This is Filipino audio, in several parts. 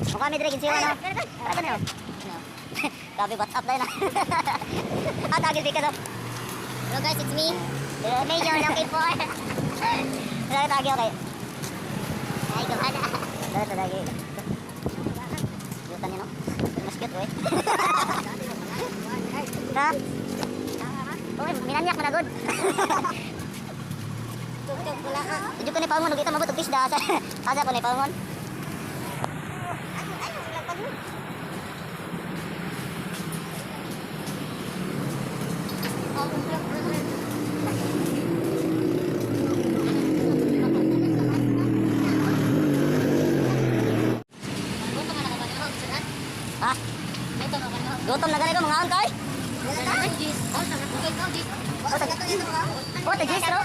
Mukha may dragin siya, no? Ano na yun? Grabe, what's up na yun, ah, tagil di ka daw. Hello guys, it's me. Major looking for. Tagil, okay. Ay, gumana. Dito, tagil. Yutan niya, no? Mas cute, eh. Ha? Uy, minanyak mo na good. Tujuk ko ni Paumon, kita mabot og pisda. Asa po ni Paumon? Ha? Gutom na ganito mga angkay? Oh, tagis, bro?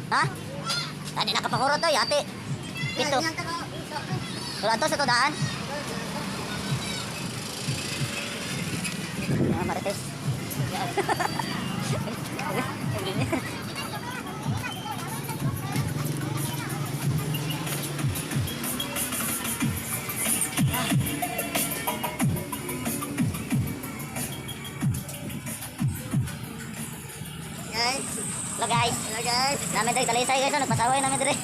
Ha? Tadi nakapakuro to, yate. Ito. Wala to sa tudaan. Marites. Hello guys. Hello guys. Namin diri talisay guys, nagpasaway namin diri.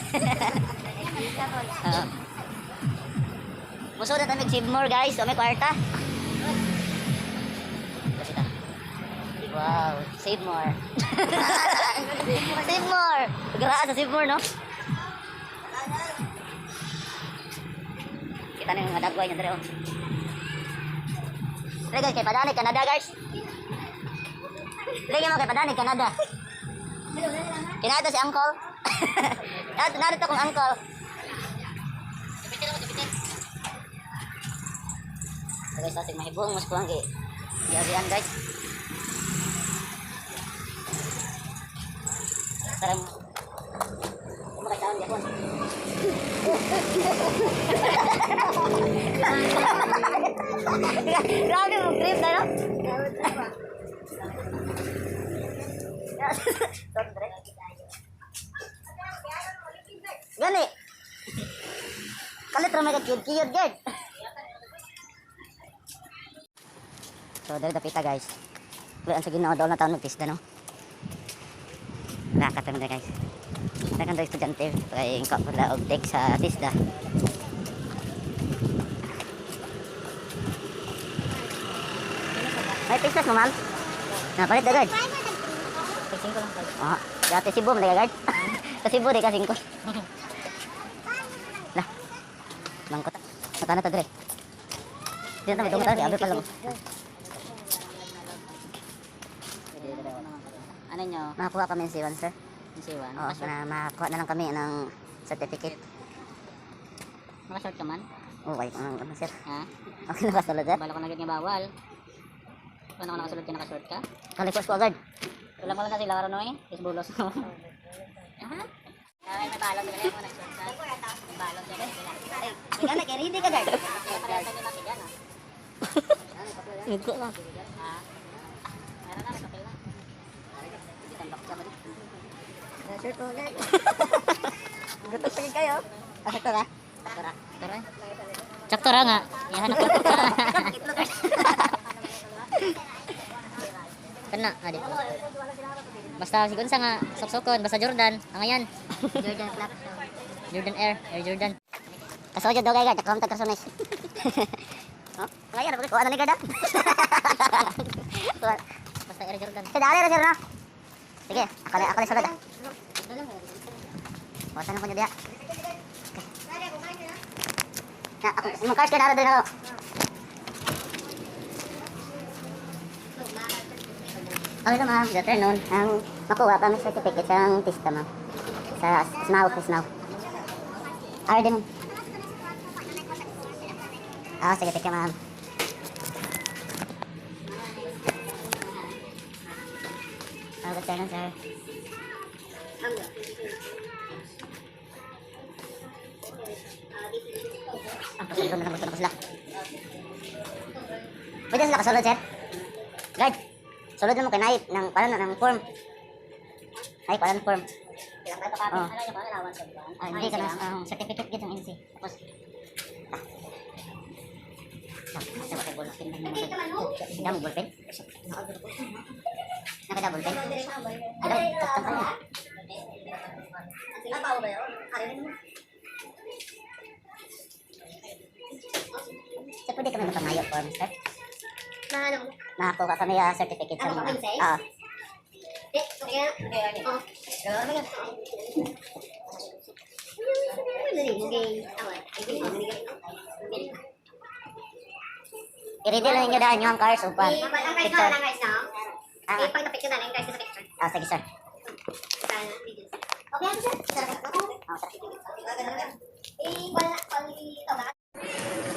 Muso na tayo save more guys, so may kwarta. Wow, save more. Save more. Gara sa save more, no? Kita na yung adagway niya diri oh. Dili guys, kay Padanig Canada guys. Dili mo kay Padanig Canada. Kinado si Uncle. Narito kong Uncle. So guys, ating mahibong mas kuwang kay Yabian guys. Sarang kumakataon di ako. Grabe mo trip na no? Gani. Kalit ramay ka kiyod gerd. So dari dapita guys. Kuan sa Ginoo daw na taon magpista no. Lakat naman guys. Dagan daw estudyante kay ingka pala og take sa tisda. Ay pistas mo ma'am. Na palit dagad. 5 lang. Ah, dati Cebu man dagad. Sa Cebu di ka 5. Lah. Mangkot. Mata na ta dire. Diyan ta madungtan di abi pa lang. Ano nyo? Makakuha kami ng C1 sir. C1? Oo, makakuha na lang kami ng certificate. Makashort ka man? Oo, wait ko lang sir. Ha? Okay na kasulod sir? Bala ko na agad nga bawal. Kung ako nakasulod ka nakashort ka? Kalikos ko agad. Wala mo lang kasi laro no eh. Isbulos mo. Ha? Ay, may balot ka lang mo nag-short ka. May balot ka lang. Ay, ikaw na, kaya hindi ka guard. Parehas na natin yan ah. Ito lang. Ha? Meron na, may papel na. Sir ko ulit. Gutok pa kayo. Sakto ka? Sakto ra. Sakto ra nga. Yahan ako. Kana, adi. Basta sigon sa nga sok-sokon, basta Jordan, ang ayan. Jordan Black. Jordan Air Jordan. Kasojod daw kaya takam ta persones. Oh, ngayon ako kuha na ni Garda. Basta Air Jordan. Dali ra sir na. Sige, akala sagad. Wasan ko niya diha. Na, ako mo card kana din ako. Okay na ma'am, good afternoon. Ang makuha kami certificate sa tista ma'am. Sa SMAW. Arden. Ah, sige, teka ma'am. Good afternoon, sir. Pasulod na sila. Pwede sila kasulod, sir? Guard, sulod mo kay Naip ng form. Ay, ng form. Ilang tayo pa Oh. ano yung pangalawan sa diba? Ay, hindi ka na certificate dito ng NC. Tapos, ballpen mo sa damo ballpen. Nakita ballpen. Ano? Tatang mo. So, pwede kami magpamayo form, sir? Nakakuha kami certificate sa mga. Oo. I-ready lang ninyo daan nyo ang cars upan. Picture. Sige, sir.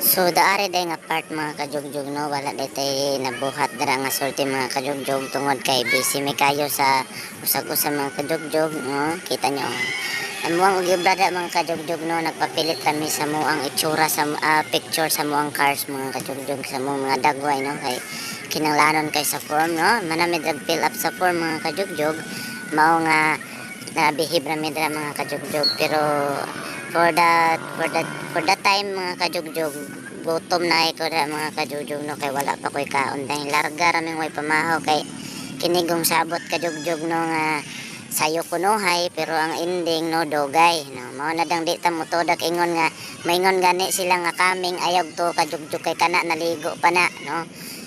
So daari day nga part mga kajugjug no, wala day tay nabuhat dara nga sulti mga kajugjug tungod kay busy may kayo sa usag-usa mga kajugjug no, kita nyo. Amuang gibrada mga kajugjug no, nagpapilit kami sa muang itsura sa picture sa muang cars mga kajugjug sa muang mga dagway no, kay kinanglanon kay sa form no, manamid ag fill up sa form mga kajugjug mao nga nabihib ra midra mga kajugjug pero for that time mga kajugjug gutom na ko na mga kajugjug no, kay wala pa ko'y kaon dahil larga raming way pamahaw kay kinigong sabot kajugjug no nga sayo kunuhay pero ang ending no dogay no, mao na dang di ta motodak ingon nga maingon gani sila nga kaming ayog to kajugjug kay kana naligo pa na no.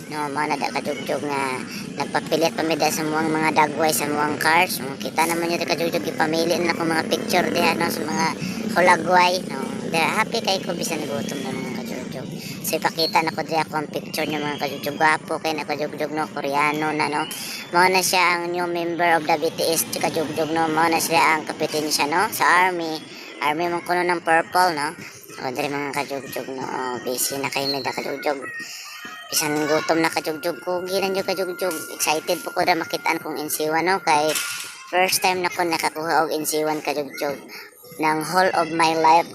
No, mao na da kajugjug nga nagpapilit pamida sa muang mga dagway sa muang cars. No, kita naman yun kajugjug ipamili na ko mga picture diha no sa mga hulagway no. Dira happy kay ko bisan gutom na mga kajugjug. So ipakita na ko diha ko ang picture niya mga kajugjug. Gwapo kay na kajugjug no, Koreano na no. Mao na siya ang new member of the BTS kajugjug no. Mao na siya ang kapitin siya no sa army. Army man kuno ng purple no. O diri mga kajugjug no, busy na kay mida kajugjug. Bisan gutom na kajugjug ko, ginan nyo kajugjug. Excited po ko na makitaan kong insiwan no, kay first time na ko nakakuha og insiwan kajugjug ng whole of my life.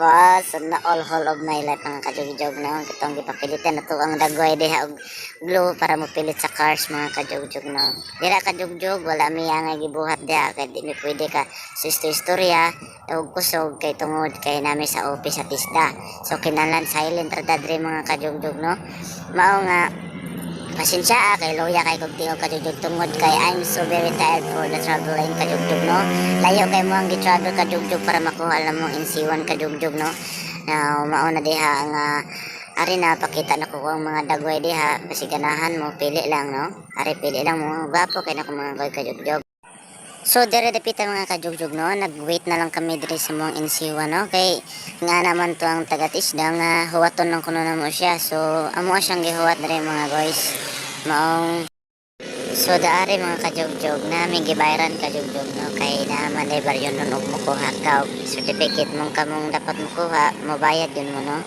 So na all whole of my life mga kajugjug no. Kitong gipapilitan na to ang dagway diha og glue para mopilit sa cars mga kajugjug no. Dira kajugjug wala mi nga gibuhat diha kay di mi pwede ka sa istorya og kusog kay tungod kay nami sa office sa tisda. So kinahanglan silent ra dadre mga kajugjug no. Mao nga pasensya kay loya kay kog tingog kajugjug tungod kay I'm so very tired for the traveling kajugjug no. Layo kay mo ang gi-travel kajugjug para makuha lang mong insiwan kajugjug no. Now mao na diha nga ari na pakita na ko ang mga dagway diha kasi ganahan mo pili lang no. Ari pili lang mo gwapo kay na ko mga kajugjug. So dire dapita mga kajugjug no, nag-wait na lang kami dire sa mong insiwa no, kay nga naman to ang taga-tisda nga huwaton lang kuno na mo siya. So amo siyang gihuwat dire mga guys. Maong so daari mga kajugjug namin gibayaran kajugjug no, kay naman ay baryon nun og mukuha ka certificate mong kamong dapat mukuha, mobayad yun mo no.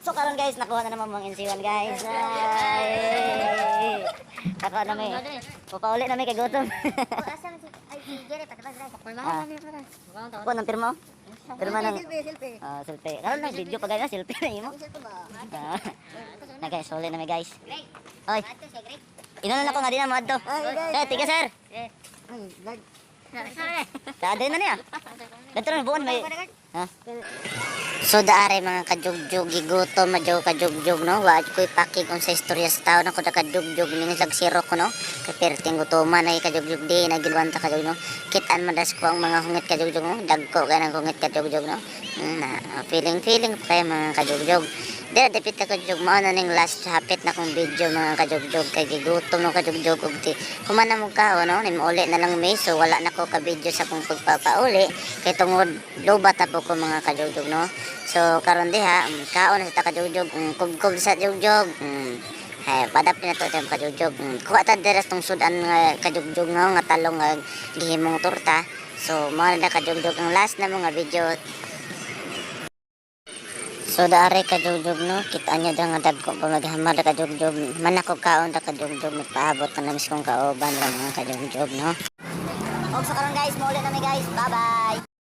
So karon guys, nakuha na naman mong insiwan guys. Ay! Nakuha na may. Pupauli na may kay gutom. Ako nang pirma. Pirma nang selfie. Karon na video pa guys, selfie na imo. Na guys, huli na may guys. Oy. Inon na ko nga din mo adto. Eh, tiga sir. Dade na niya. Dito na buon may. Ha? So daari mga kajugjug gigutom madyo kajugjug no, wa koy pakig kung sa istorya sa tao na ko kajugjug ning lagsiro ko no, kay perting gutoman ay kajugjug di nagilwanta kajugjug no, kitaan madas ko ang mga hungit kajugjug no, dagko ka ng hungit kajugjug no, na feeling kay mga kajugjug. Dira dapit ka kajugjug mao na ning last hapit na kong video mga kajugjug kay gigutom no kajugjug ug ti humana mo ka no, nimuli na lang mi so wala na ko ka video sa kung pagpapauli kay tungod lobat na po ko mga kajugjug no. So karon diha kaon sa kajugjug kugkog sa jugjug. Hay padapin na to sa kajugjug. Kuha ta dira tong sudan nga kajugjug nga talong nga gihimong torta. So mao na kajugjug ang last na mga video. So daari kajugjug no, kita nyo da nga dagko pa maghamad kajugjug. Manako kaon da kajugjug magpaabot ka na mis kong kaoban lang mga kajugjug no. Og sa karon guys, maulit na mi guys. Bye bye.